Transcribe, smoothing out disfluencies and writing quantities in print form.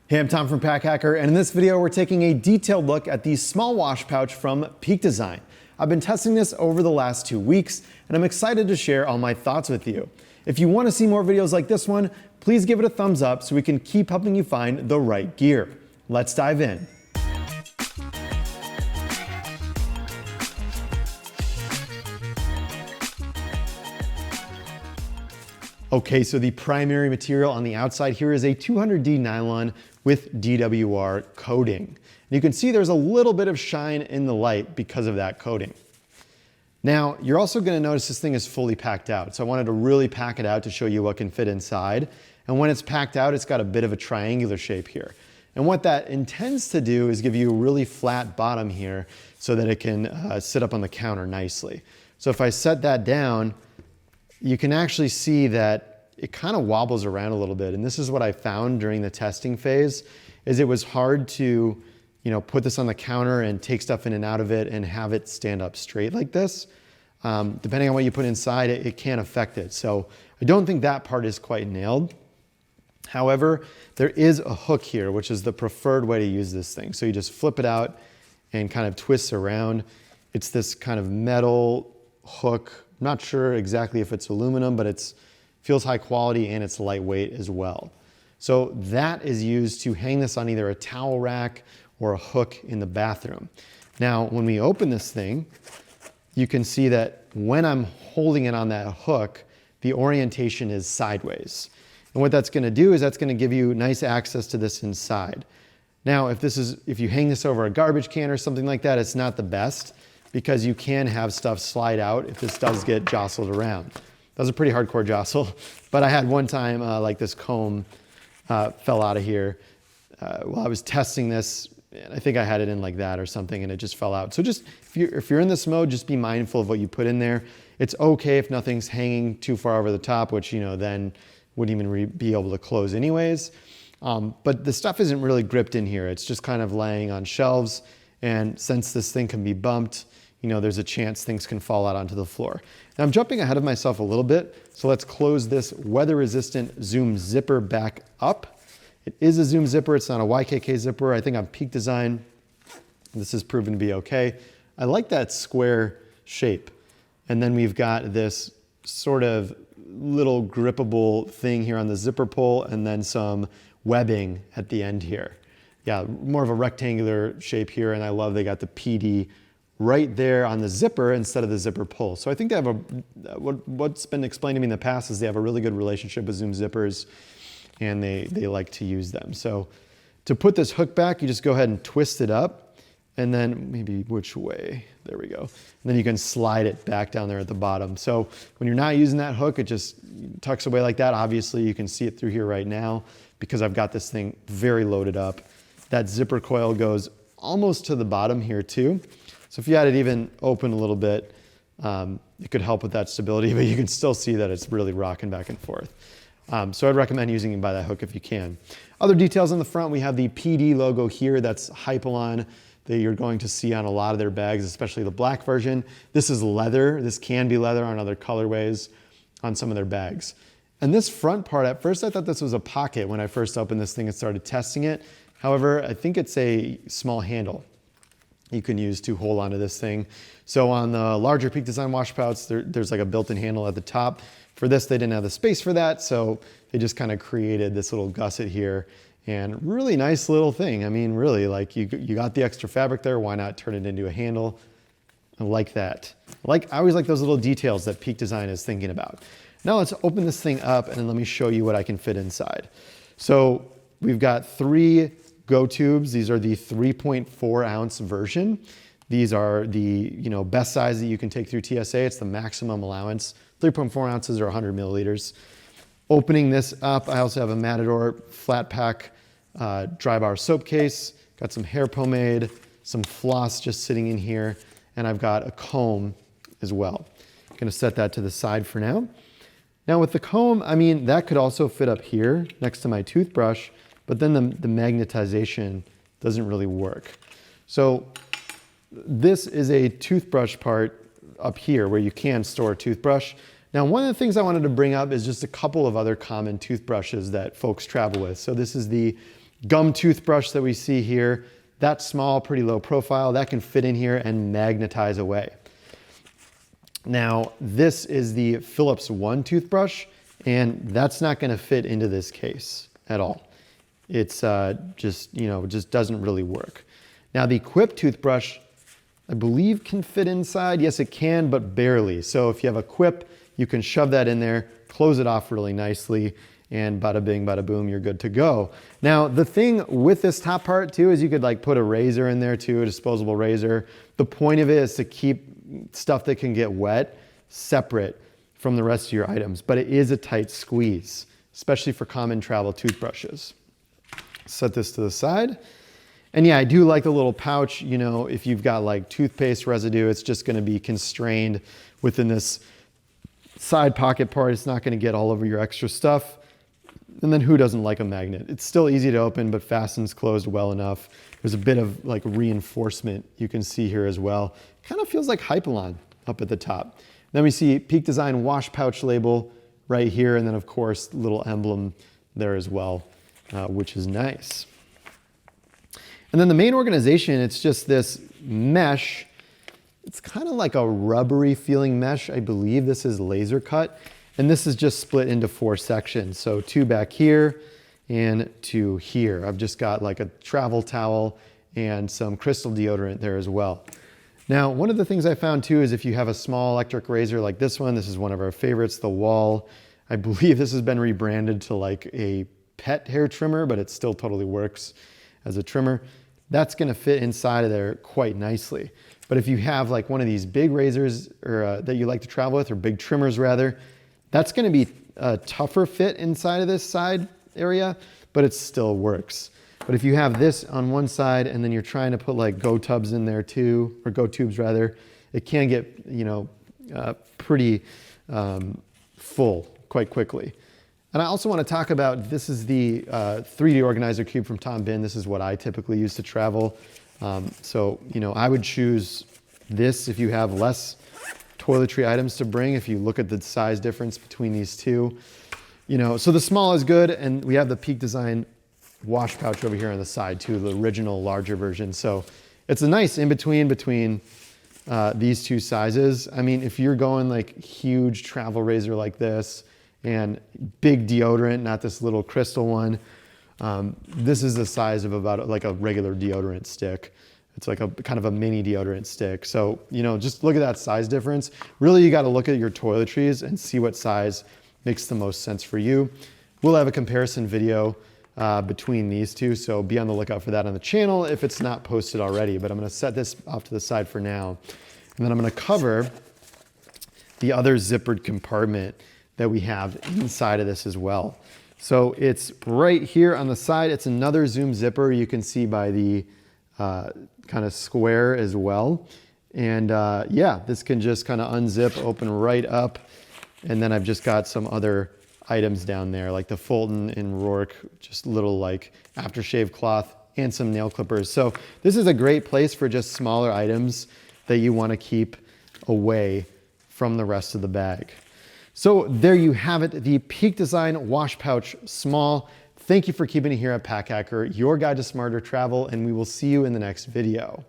Hey, I'm Tom from Pack Hacker, and in this video we're taking a detailed look at the small wash pouch from Peak Design. I've been testing this over the last 2 weeks, and I'm excited to share all my thoughts with you. If you want to see more videos like this one, please give it a thumbs up so we can keep helping you find the right gear. Let's dive in. Okay, so the primary material on the outside here is a 200D nylon with DWR coating. And you can see there's a little bit of shine in the light because of that coating. Now, you're also gonna notice this thing is fully packed out. So I wanted to really pack it out to show you what can fit inside. And when it's packed out, it's got a bit of a triangular shape here. And what that intends to do is give you a really flat bottom here so that it can sit up on the counter nicely. So if I set that down, you can actually see that it kind of wobbles around a little bit. And this is what I found during the testing phase, is it was hard to, put this on the counter and take stuff in and out of it and have it stand up straight like this. Depending on what you put inside, it can affect it. So I don't think that part is quite nailed. However, there is a hook here, which is the preferred way to use this thing. So you just flip it out and kind of twist around. It's this kind of metal hook. I'm not sure exactly if it's aluminum, but it feels high quality and it's lightweight as well. So that is used to hang this on either a towel rack or a hook in the bathroom. Now, when we open this thing, you can see that when I'm holding it on that hook, the orientation is sideways. And what that's gonna do is that's gonna give you nice access to this inside. Now, if you hang this over a garbage can or something like that, it's not the best, because you can have stuff slide out if this does get jostled around. That was a pretty hardcore jostle, but I had one time like this comb fell out of here while I was testing this, and I think I had it in like that or something, and it just fell out. So just, if you're in this mode, just be mindful of what you put in there. It's okay if nothing's hanging too far over the top, which then wouldn't even be able to close anyways. But the stuff isn't really gripped in here. It's just kind of laying on shelves, and since this thing can be bumped, there's a chance things can fall out onto the floor. Now I'm jumping ahead of myself a little bit, so let's close this weather-resistant Zoom zipper back up. It is a Zoom zipper, it's not a YKK zipper. I think on Peak Design, this has proven to be okay. I like that square shape. And then we've got this sort of little grippable thing here on the zipper pull, and then some webbing at the end here. Yeah, more of a rectangular shape here, and I love they got the PD right there on the zipper instead of the zipper pull. So I think they have what's been explained to me in the past is they have a really good relationship with Zoom zippers, and they like to use them. So to put this hook back, you just go ahead and twist it up, and then maybe which way, there we go. And then you can slide it back down there at the bottom. So when you're not using that hook, it just tucks away like that. Obviously you can see it through here right now because I've got this thing very loaded up. That zipper coil goes almost to the bottom here too. So if you had it even open a little bit, it could help with that stability, but you can still see that it's really rocking back and forth. So I'd recommend using it by that hook if you can. Other details on the front, we have the PD logo here. That's Hypalon that you're going to see on a lot of their bags, especially the black version. This is leather. This can be leather on other colorways on some of their bags. And this front part, at first I thought this was a pocket when I first opened this thing and started testing it. However, I think it's a small handle you can use to hold onto this thing. So on the larger Peak Design wash pouch, there's like a built-in handle at the top. For this, they didn't have the space for that, so they just kind of created this little gusset here, and really nice little thing. I mean, really, like you got the extra fabric there, why not turn it into a handle? I like that. I always like those little details that Peak Design is thinking about. Now let's open this thing up and let me show you what I can fit inside. So we've got 3 Go tubes. These are the 3.4 ounce version. These are the best size that you can take through TSA. It's the maximum allowance. 3.4 ounces or 100 milliliters. Opening this up, I also have a Matador flat pack dry bar soap case. Got some hair pomade, some floss just sitting in here, and I've got a comb as well. I'm gonna set that to the side for now. Now with the comb, I mean, that could also fit up here next to my toothbrush, but then the magnetization doesn't really work. So this is a toothbrush part up here where you can store a toothbrush. Now, one of the things I wanted to bring up is just a couple of other common toothbrushes that folks travel with. So this is the gum toothbrush that we see here, that's small, pretty low profile, that can fit in here and magnetize away. Now, this is the Philips One toothbrush, and that's not gonna fit into this case at all. It's just doesn't really work. Now, the Quip toothbrush, I believe can fit inside. Yes, it can, but barely. So if you have a Quip, you can shove that in there, close it off really nicely, and bada bing, bada boom, you're good to go. Now, the thing with this top part too is you could like put a razor in there too, a disposable razor. The point of it is to keep stuff that can get wet separate from the rest of your items, but it is a tight squeeze, especially for common travel toothbrushes. Set this to the side. And yeah, I do like the little pouch. You know, if you've got like toothpaste residue, it's just gonna be constrained within this side pocket part. It's not gonna get all over your extra stuff. And then who doesn't like a magnet? It's still easy to open, but fastens closed well enough. There's a bit of like reinforcement you can see here as well. Kind of feels like Hypalon up at the top. Then we see Peak Design wash pouch label right here. And then of course, little emblem there as well, which is nice. And then the main organization, it's just this mesh. It's kind of like a rubbery feeling mesh. I believe this is laser cut. And this is just split into 4 sections. So 2 back here and 2 here. I've just got like a travel towel and some crystal deodorant there as well. Now, one of the things I found too is if you have a small electric razor like this one, this is one of our favorites, the Wall. I believe this has been rebranded to like a pet hair trimmer, but it still totally works as a trimmer. That's gonna fit inside of there quite nicely. But if you have like one of these big razors or that you like to travel with, or big trimmers rather, that's gonna be a tougher fit inside of this side area, but it still works. But if you have this on one side and then you're trying to put like Go Tubs in there too, or Go Tubes rather, it can get, you know, pretty full quite quickly. And I also want to talk about, this is the 3D Organizer Cube from Tom Bihn. This is what I typically use to travel. So, you know, I would choose this if you have less toiletry items to bring, if you look at the size difference between these two. You know, so the small is good, and we have the Peak Design wash pouch over here on the side too, the original larger version. So it's a nice in-between between these two sizes. I mean, if you're going like huge travel razor like this, and big deodorant, not this little crystal one. This is the size of about like a regular deodorant stick. It's like a kind of a mini deodorant stick. So, you know, just look at that size difference. Really, you got to look at your toiletries and see what size makes the most sense for you. We'll have a comparison video between these two, so be on the lookout for that on the channel if it's not posted already. But I'm going to set this off to the side for now. And then I'm going to cover the other zippered compartment that we have inside of this as well. So it's right here on the side. It's another zoom zipper. You can see by the kind of square as well. And yeah, this can just kind of unzip, open right up. And then I've just got some other items down there, like the Fulton and Rourke, just little like aftershave cloth and some nail clippers. So this is a great place for just smaller items that you want to keep away from the rest of the bag. So there you have it, the Peak Design Wash Pouch Small. Thank you for keeping it here at Pack Hacker, your guide to smarter travel, and we will see you in the next video.